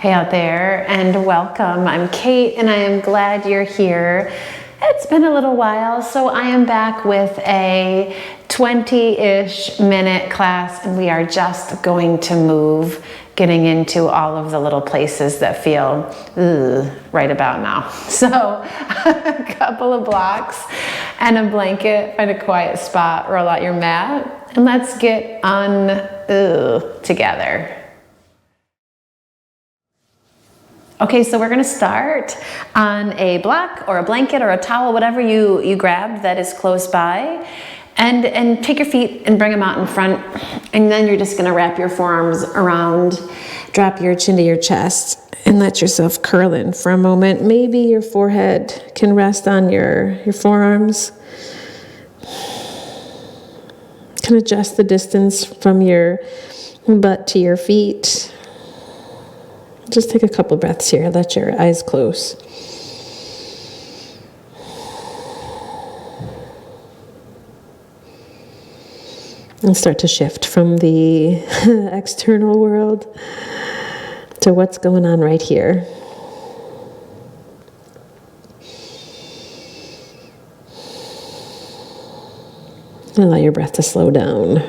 Hey out there, and welcome. I'm Kate, and I am glad you're here. It's been a little while, so I am back with a 20-ish minute class, and we are just going to move, getting into all of the little places that feel right about now. So a couple of blocks and a blanket, find a quiet spot, roll out your mat, and let's get on together. Okay, so we're gonna start on a block or a blanket or a towel, whatever you grabbed that is close by, and take your feet and bring them out in front, and then you're just gonna wrap your forearms around, drop your chin to your chest, and let yourself curl in for a moment. Maybe your forehead can rest on your forearms. Can adjust the distance from your butt to your feet. Just take a couple breaths here. Let your eyes close. And start to shift from the external world to what's going on right here. And allow your breath to slow down.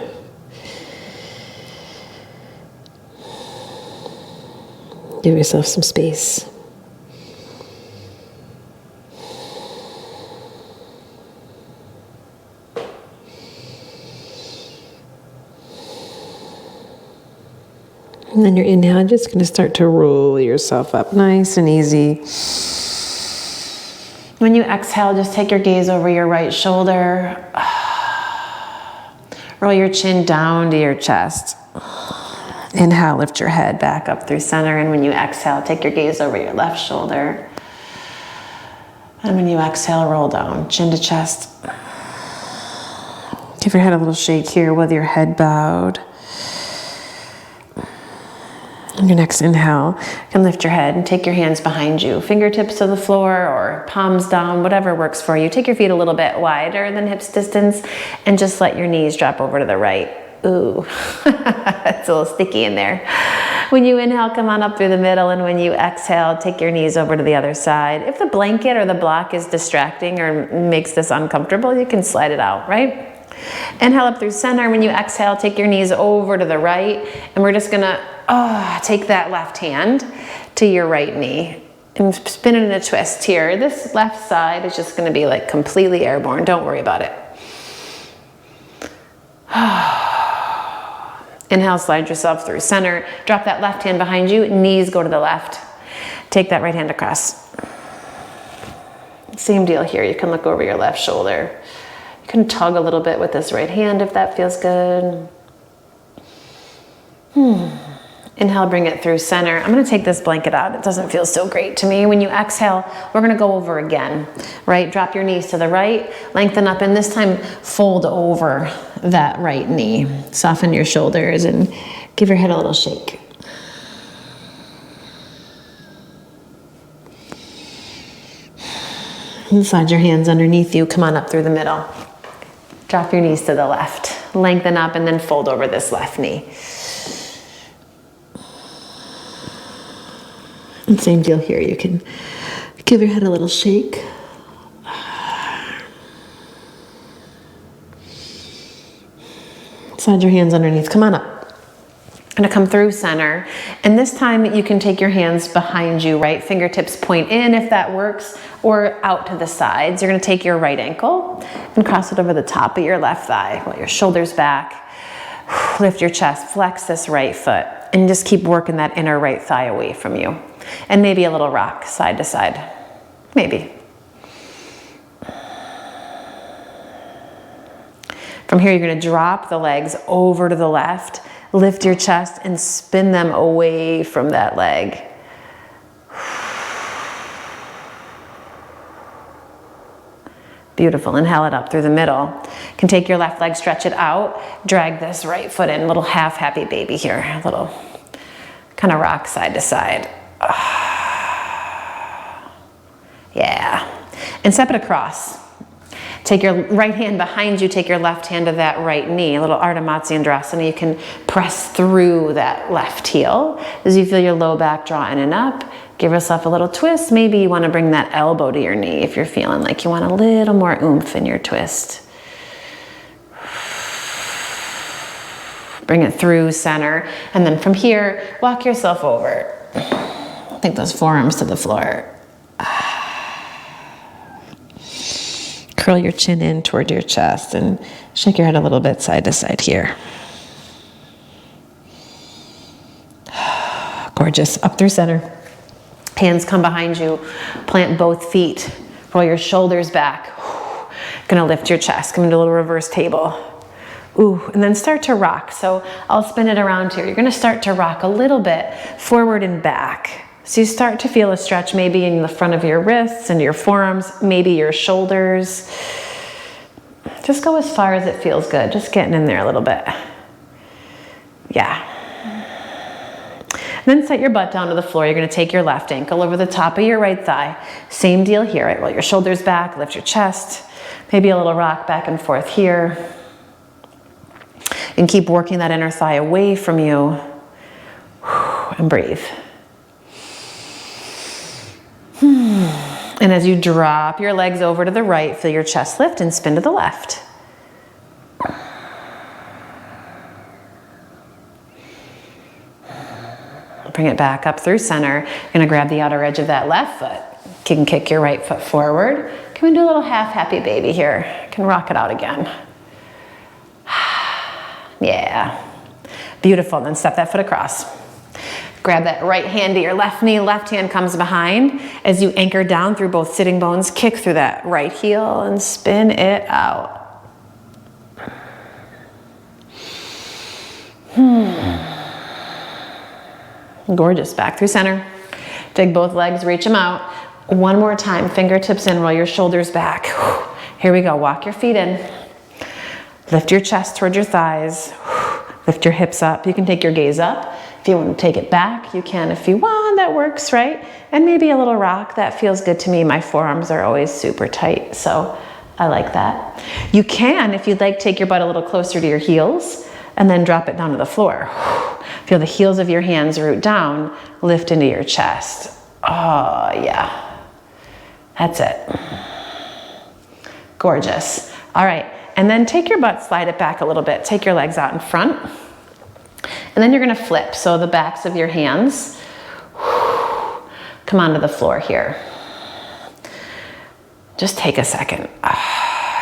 Give yourself some space. And then your inhale, just going to start to roll yourself up nice and easy. When you exhale, just take your gaze over your right shoulder. Roll your chin down to your chest. Inhale, lift your head back up through center, and when you exhale, take your gaze over your left shoulder. And when you exhale, roll down, chin to chest. Give your head a little shake here with your head bowed. On your next inhale, you can lift your head and take your hands behind you, fingertips to the floor or palms down, whatever works for you. Take your feet a little bit wider than hips distance, and just let your knees drop over to the right. Ooh, it's a little sticky in there. When you inhale, come on up through the middle, and when you exhale, take your knees over to the other side. If the blanket or the block is distracting or makes this uncomfortable, you can slide it out, right? Inhale up through center. When you exhale, take your knees over to the right, and we're just gonna take that left hand to your right knee and spin it in a twist here. This left side is just gonna be like completely airborne. Don't worry about it. Inhale, slide yourself through center. Drop that left hand behind you. Knees go to the left. Take that right hand across. Same deal here. You can look over your left shoulder. You can tug a little bit with this right hand if that feels good. Inhale, bring it through center. I'm going to take this blanket out. It doesn't feel so great to me. When you exhale, we're going to go over again, right? Drop your knees to the right, lengthen up, and this time fold over that right knee. Soften your shoulders and give your head a little shake. And slide your hands underneath you. Come on up through the middle. Drop your knees to the left. Lengthen up and then fold over this left knee. And same deal here. You can give your head a little shake. Slide your hands underneath. Come on up. Gonna come through center. And this time you can take your hands behind you, right? Fingertips point in if that works, or out to the sides. You're gonna take your right ankle and cross it over the top of your left thigh. While your shoulders back. Lift your chest, flex this right foot, and just keep working that inner right thigh away from you. And maybe a little rock side to side. Maybe. From here, you're going to drop the legs over to the left, lift your chest, and spin them away from that leg. Beautiful. Inhale it up through the middle. You can take your left leg, stretch it out, drag this right foot in. Little half happy baby here. A little kind of rock side to side. Yeah. And step it across. Take your right hand behind you, take your left hand to that right knee, a little Ardha Matsyendrasana. You can press through that left heel as you feel your low back draw in and up. Give yourself a little twist. Maybe you want to bring that elbow to your knee if you're feeling like you want a little more oomph in your twist. Bring it through center, and then from here, walk yourself over. Take those forearms to the floor. Curl your chin in toward your chest and shake your head a little bit side to side here. Gorgeous. Up through center. Hands come behind you. Plant both feet. Roll your shoulders back. Gonna lift your chest. Come into a little reverse table. Ooh, and then start to rock. So I'll spin it around here. You're gonna start to rock a little bit forward and back. So you start to feel a stretch maybe in the front of your wrists and your forearms, maybe your shoulders. Just go as far as it feels good. Just getting in there a little bit. Yeah. And then set your butt down to the floor. You're gonna take your left ankle over the top of your right thigh. Same deal here, right? Roll your shoulders back, lift your chest. Maybe a little rock back and forth here. And keep working that inner thigh away from you. And breathe. And as you drop your legs over to the right, feel your chest lift and spin to the left. Bring it back up through center. You're gonna grab the outer edge of that left foot. You can kick your right foot forward. Can we do a little half happy baby here? You can rock it out again. Yeah, beautiful. Then step that foot across. Grab that right hand to your left knee, left hand comes behind. As you anchor down through both sitting bones, kick through that right heel and spin it out. Gorgeous, back through center. Dig both legs, reach them out. One more time, fingertips in, roll your shoulders back. Here we go, walk your feet in. Lift your chest towards your thighs. Lift your hips up. You can take your gaze up. If you want to take it back, you can if you want. That works, right? And maybe a little rock. That feels good to me. My forearms are always super tight, so I like that. You can, if you'd like, take your butt a little closer to your heels and then drop it down to the floor. Feel the heels of your hands root down, lift into your chest. Oh, yeah. That's it. Gorgeous. All right. And then take your butt, slide it back a little bit. Take your legs out in front. And then you're gonna flip. So the backs of your hands come onto the floor here. Just take a second.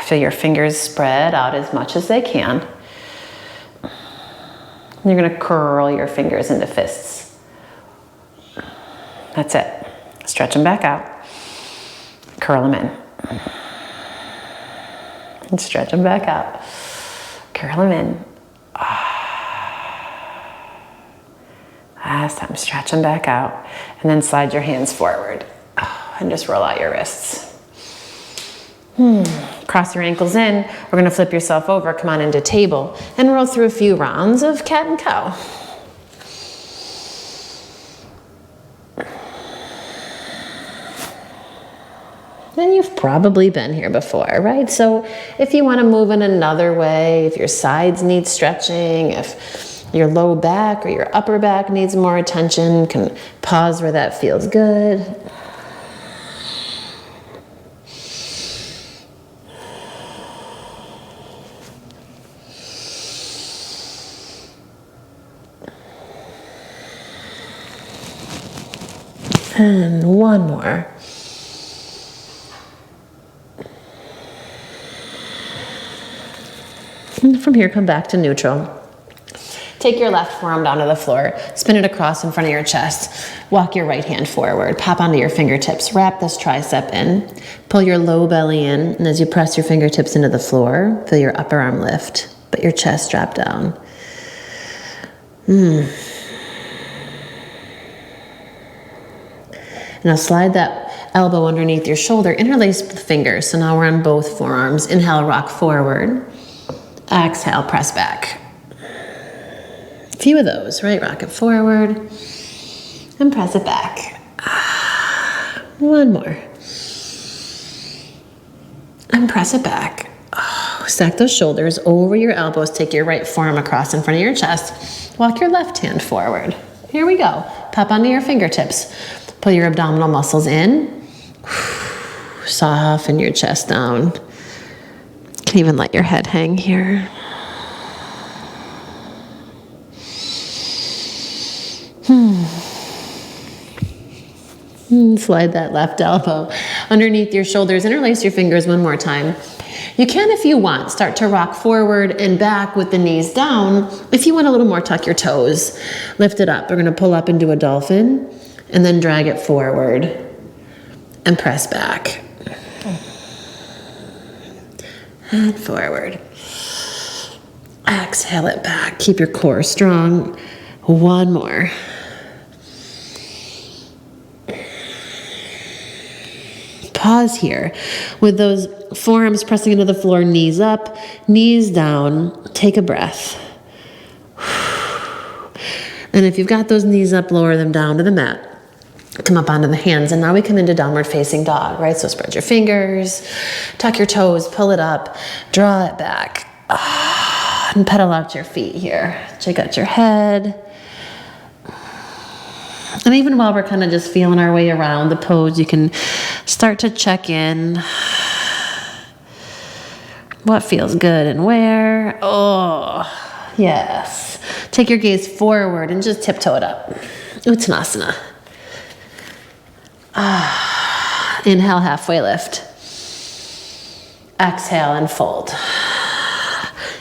Feel your fingers spread out as much as they can. And you're gonna curl your fingers into fists. That's it. Stretch them back out. Curl them in. And stretch them back out. Curl them in. Last time, stretch them back out. And then slide your hands forward. And just roll out your wrists. Cross your ankles in. We're gonna flip yourself over, come on into table, and roll through a few rounds of cat and cow. And you've probably been here before, right? So if you want to move in another way, if your sides need stretching, if your low back or your upper back needs more attention, you can pause where that feels good. And one more. And from here, come back to neutral. Take your left forearm down to the floor, spin it across in front of your chest, walk your right hand forward, pop onto your fingertips, wrap this tricep in, pull your low belly in, and as you press your fingertips into the floor, feel your upper arm lift, but your chest drop down. Now slide that elbow underneath your shoulder, interlace the fingers, so now we're on both forearms. Inhale, rock forward. Exhale, press back. A few of those, right? Rock it forward and press it back. One more. and press it back. Oh, stack those shoulders over your elbows. Take your right forearm across in front of your chest. Walk your left hand forward. Here we go. Pop onto your fingertips. Pull your abdominal muscles in. Soften your chest down. You can even let your head hang here. Slide that left elbow underneath your shoulders. Interlace your fingers one more time. You can, if you want, start to rock forward and back with the knees down. If you want a little more, tuck your toes. Lift it up. We're going to pull up into a dolphin and then drag it forward and press back. And forward. Exhale it back. Keep your core strong. One more. Pause here with those forearms pressing into the floor, knees up, knees down. Take a breath. And if you've got those knees up, lower them down to the mat. Come up onto the hands, and now we come into downward facing dog, right? So spread your fingers, tuck your toes, pull it up, draw it back, and pedal out your feet here. Check out your head. And even while we're kind of just feeling our way around the pose, you can start to check in. What feels good and where? Oh, yes. Take your gaze forward and just tiptoe it up. Uttanasana. Inhale, halfway lift. Exhale and fold.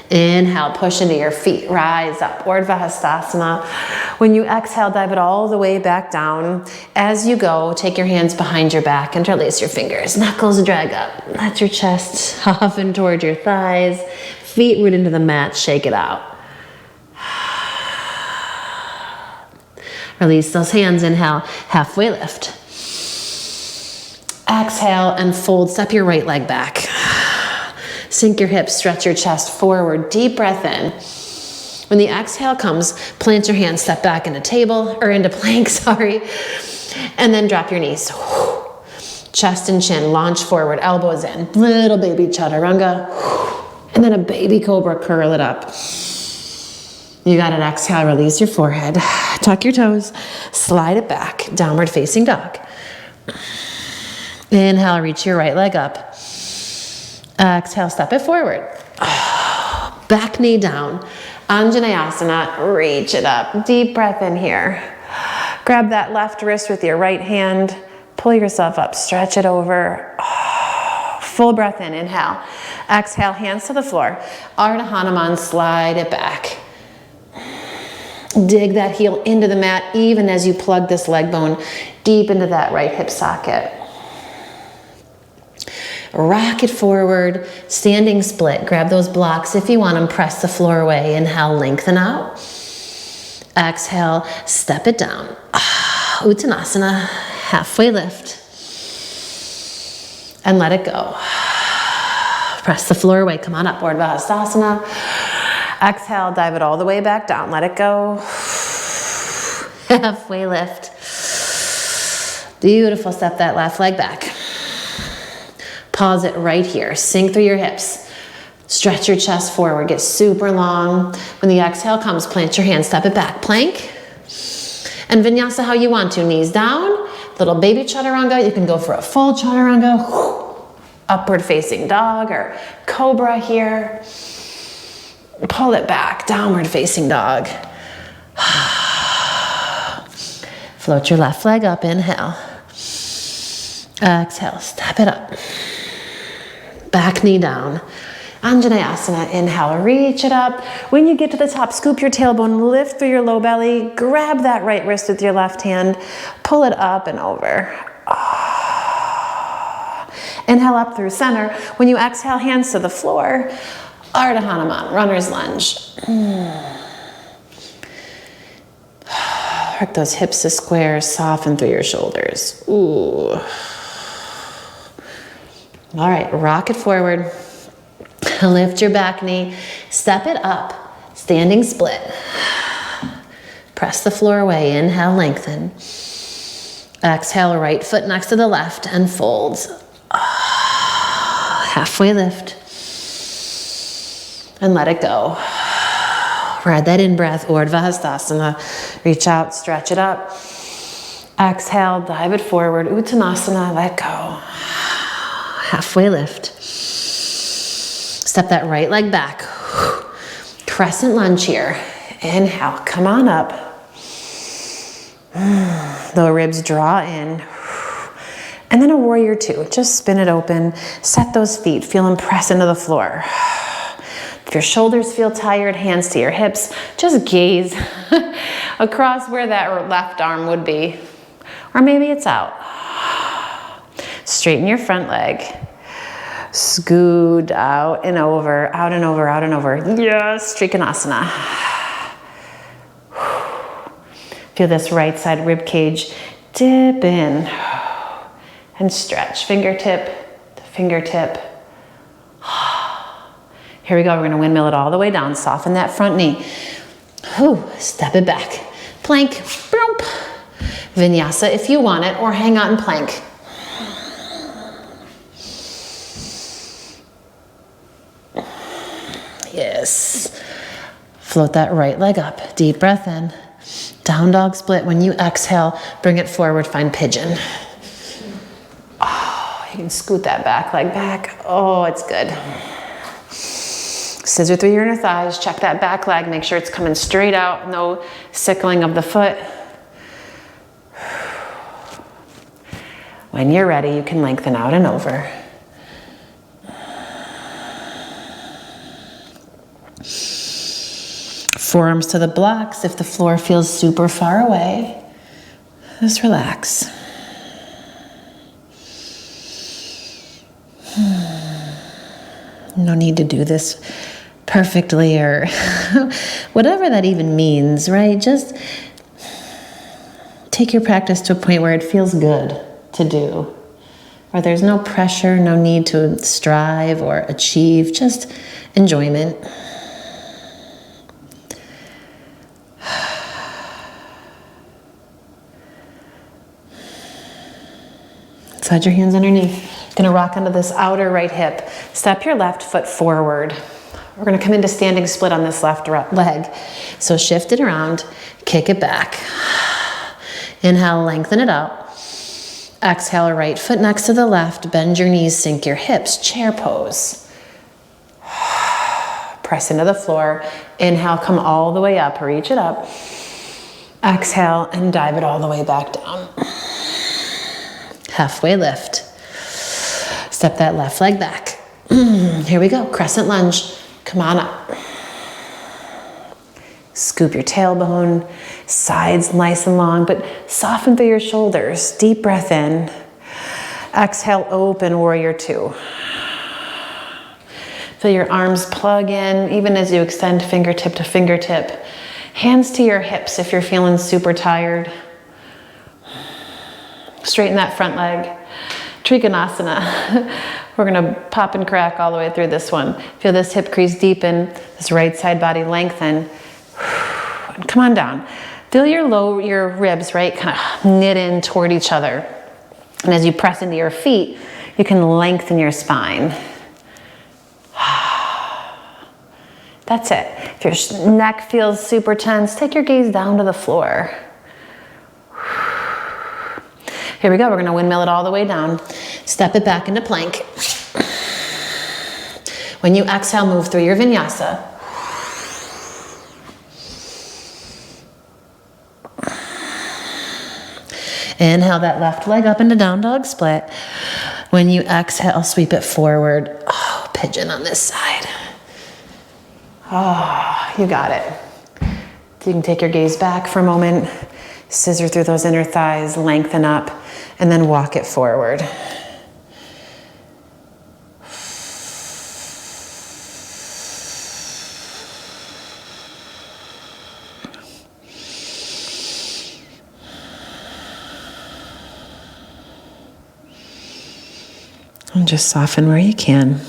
Inhale, push into your feet, rise up, Urdhva Hastasana. When you exhale, dive it all the way back down. As you go, take your hands behind your back, interlace your fingers, knuckles drag up. Let your chest soften toward your thighs, feet root into the mat, shake it out. Release those hands, inhale, halfway lift. Exhale and fold, step your right leg back. Sink your hips, stretch your chest forward, deep breath in. When the exhale comes, plant your hands, step back into table, or into plank, sorry. And then drop your knees. Chest and chin, launch forward, elbows in. Little baby chaturanga. And then a baby cobra, curl it up. You got it, exhale, release your forehead. Tuck your toes, slide it back, downward facing dog. Inhale, reach your right leg up. Exhale, step it forward. Back knee down. Anjaneyasana, reach it up. Deep breath in here. Grab that left wrist with your right hand. Pull yourself up, stretch it over. Full breath in, inhale. Exhale, hands to the floor. Ardha Hanuman, slide it back. Dig that heel into the mat even as you plug this leg bone deep into that right hip socket. Rock it forward, standing split. Grab those blocks if you want them. Press the floor away. Inhale, lengthen out. Exhale, step it down. Uttanasana, halfway lift. And let it go. Press the floor away. Come on up, Urdhva Hastasana. Exhale, dive it all the way back down. Let it go. Halfway lift. Beautiful. Step that left leg back. Pause it right here. Sink through your hips. Stretch your chest forward. Get super long. When the exhale comes, plant your hands, step it back. Plank. And vinyasa how you want to. Knees down. Little baby chaturanga. You can go for a full chaturanga. Upward facing dog or cobra here. Pull it back. Downward facing dog. Float your left leg up. Inhale. Exhale. Step it up. Back knee down. Anjaneyasana, inhale, reach it up. When you get to the top, scoop your tailbone, lift through your low belly, grab that right wrist with your left hand, pull it up and over. Inhale up through center. When you exhale, hands to the floor, Ardha Hanuman, runner's lunge. Work those hips to square, soften through your shoulders. Ooh. All right, rock it forward. Lift your back knee. Step it up. Standing split. Press the floor away. Inhale, lengthen. Exhale, right foot next to the left and folds. Halfway lift. And let it go. Ride that in-breath, Urdhva Hastasana. Reach out, stretch it up. Exhale, dive it forward. Uttanasana, let go. Halfway lift. Step that right leg back. Crescent lunge here. Inhale, come on up. Lower ribs draw in. And then a warrior two. Just spin it open. Set those feet. Feel them press into the floor. If your shoulders feel tired, hands to your hips, just gaze across where that left arm would be. Or maybe it's out. Straighten your front leg. Scoot out and over, out and over, out and over. Yes, Trikonasana. Feel this right side rib cage dip in and stretch. Fingertip to fingertip. Here we go. We're going to windmill it all the way down. Soften that front knee. Step it back. Plank. Boom. Vinyasa if you want it, or hang out in plank. Yes. Float that right leg up. Deep breath in. Down dog split. When you exhale, bring it forward. Find pigeon. Oh, you can scoot that back leg back. Oh, it's good. Scissor through your inner thighs. Check that back leg. Make sure it's coming straight out. No sickling of the foot. When you're ready, you can lengthen out and over. Forearms to the blocks. If the floor feels super far away, just relax. No need to do this perfectly or whatever that even means, right? Just take your practice to a point where it feels good to do, where there's no pressure, no need to strive or achieve, just enjoyment. Slide your hands underneath. Gonna rock onto this outer right hip. Step your left foot forward. We're gonna come into standing split on this left leg. So shift it around, kick it back. Inhale, lengthen it out. Exhale, right foot next to the left. Bend your knees, sink your hips. Chair pose. Press into the floor. Inhale, come all the way up. Reach it up. Exhale, and dive it all the way back down. Halfway lift. Step that left leg back. Here we go. Crescent lunge. Come on up. Scoop your tailbone, sides nice and long, but soften through your shoulders. Deep breath in. Exhale, open, warrior two. Feel your arms plug in, even as you extend fingertip to fingertip. Hands to your hips if you're feeling super tired. Straighten that front leg. Trikonasana. We're gonna pop and crack all the way through this one. Feel this hip crease deepen, this right side body lengthen. And come on down. Feel your ribs, right, kind of knit in toward each other. And as you press into your feet, you can lengthen your spine. That's it. If your neck feels super tense, take your gaze down to the floor. Here we go. We're going to windmill it all the way down. Step it back into plank. When you exhale, move through your vinyasa. Inhale that left leg up into down dog split. When you exhale, sweep it forward. Oh, pigeon on this side. Oh, you got it. So you can take your gaze back for a moment. Scissor through those inner thighs, lengthen up, and then walk it forward. And just soften where you can.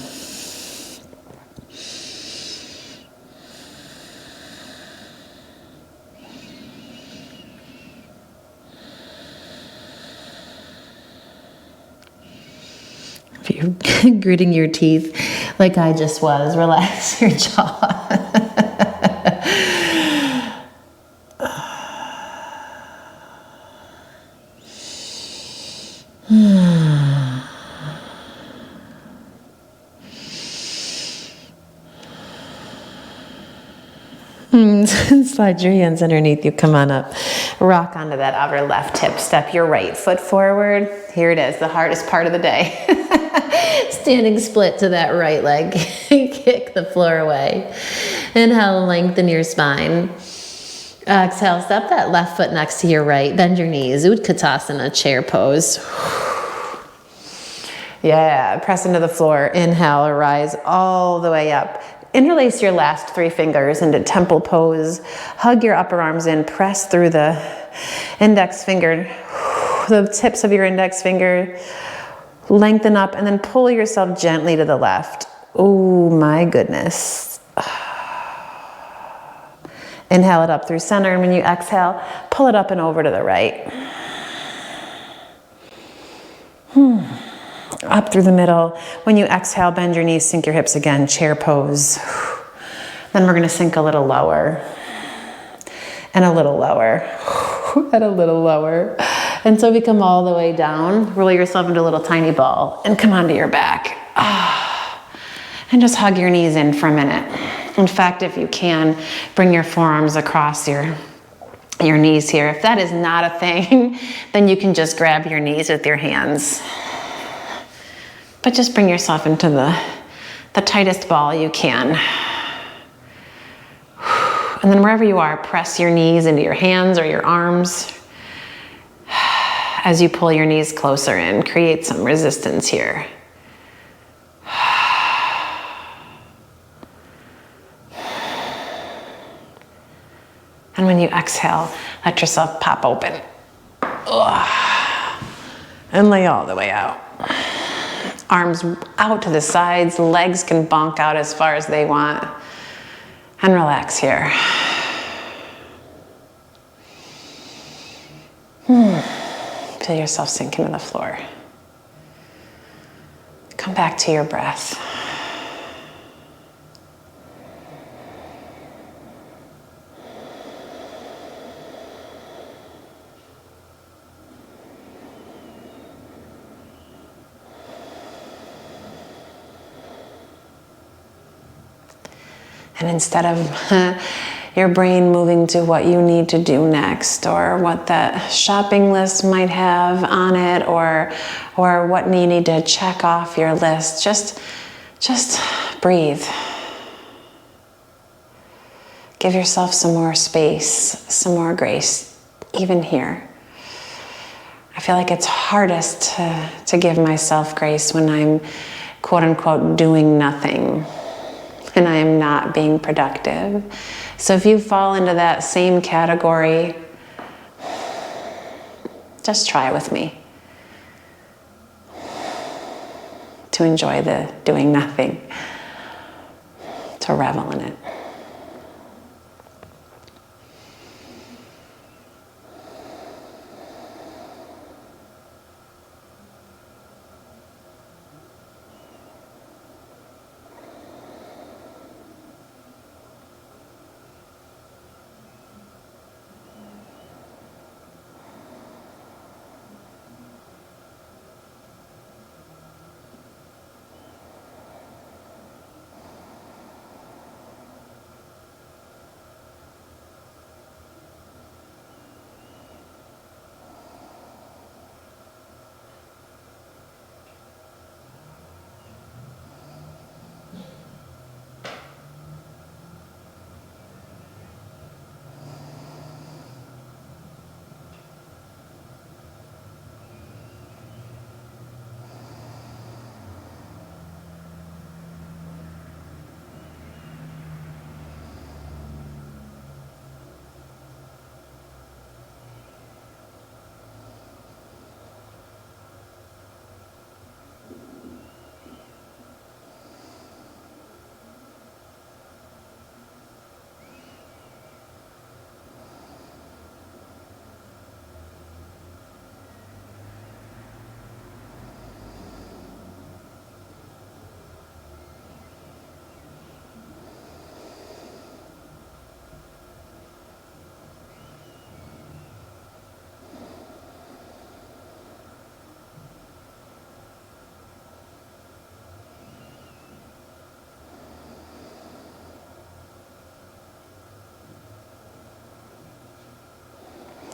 If gritting your teeth like I just was. Relax your jaw. Slide your hands underneath you. Come on up. Rock onto that outer left hip. Step your right foot forward. Here it is, the hardest part of the day. Standing split to that right leg. Kick the floor away. Inhale, lengthen your spine. Exhale, step that left foot next to your right. Bend your knees. Utkatasana, chair pose. Yeah, press into the floor. Inhale, rise all the way up. Interlace your last 3 fingers into temple pose. Hug your upper arms in. Press through the index finger, the tips of your index finger. Lengthen up and then pull yourself gently to the left. Oh my goodness. Inhale it up through center, and when you exhale, pull it up and over to the right. Up through the middle. When you exhale, bend your knees, sink your hips again, chair pose. Then we're gonna sink a little lower, and a little lower, and a little lower. Until we come all the way down. Roll yourself into a little tiny ball, and come onto your back. And just hug your knees in for a minute. In fact, if you can, bring your forearms across your knees here. If that is not a thing, then you can just grab your knees with your hands. But just bring yourself into the tightest ball you can. And then wherever you are, press your knees into your hands or your arms. As you pull your knees closer in, create some resistance here. And when you exhale, let yourself pop open. And lay all the way out. Arms out to the sides, legs can bonk out as far as they want. And relax here. Feel yourself sink into the floor. Come back to your breath. And instead of your brain moving to what you need to do next, or what that shopping list might have on it, or what you need to check off your list, just breathe. Give yourself some more space, some more grace, even here. I feel like it's hardest to give myself grace when I'm quote unquote doing nothing. And I am not being productive. So if you fall into that same category, just try with me to enjoy the doing nothing, to revel in it.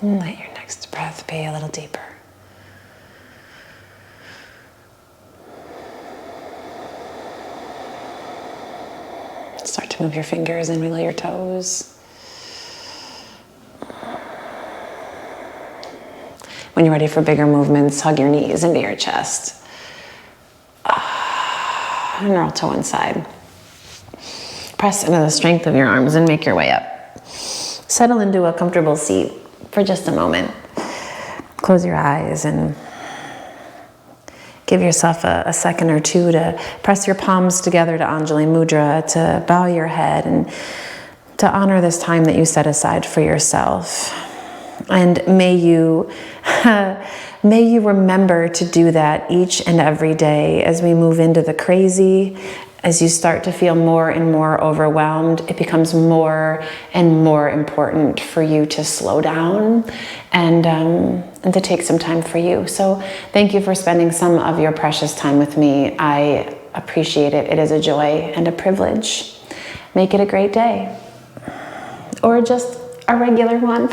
And let your next breath be a little deeper. Start to move your fingers and wiggle your toes. When you're ready for bigger movements, hug your knees into your chest. And roll to one side. Press into the strength of your arms and make your way up. Settle into a comfortable seat for just a moment. Close your eyes and give yourself a second or two to press your palms together to Anjali Mudra, to bow your head and to honor this time that you set aside for yourself. And may you remember to do that each and every day as we move into the crazy. As you start to feel more and more overwhelmed, it becomes more and more important for you to slow down and to take some time for you. So thank you for spending some of your precious time with me. I appreciate it. It is a joy and a privilege. Make it a great day. Or just a regular one.